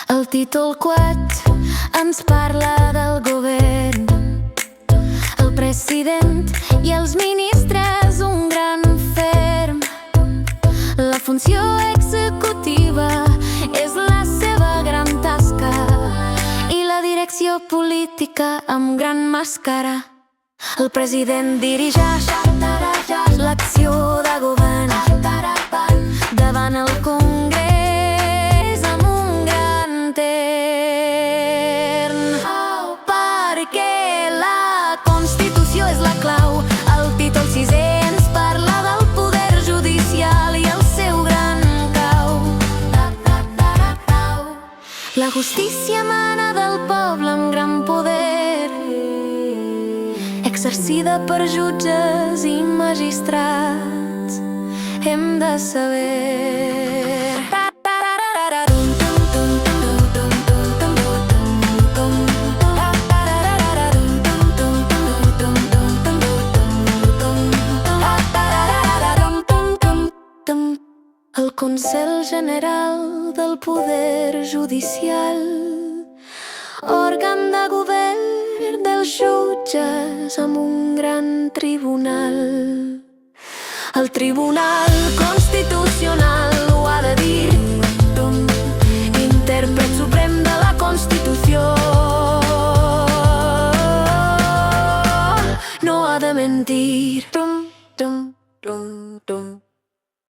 El títol 4 ens parla del govern, el president i els ministres, un gran ferm. La funció executiva és la seva gran tasca i la direcció política amb gran màscara. El president dirigeix l'acció de govern davant el Congrés amb un gran tern. Perquè la Constitució és la clau. El títol 6è ens parla del poder judicial i el seu gran cau. La justícia emana del poble amb gran poder, exercida per jutges i magistrats. Hem de saber. El Consell General del Poder Judicial, òrgan de govern dels jutges amb un gran tribunal. El Tribunal Constitucional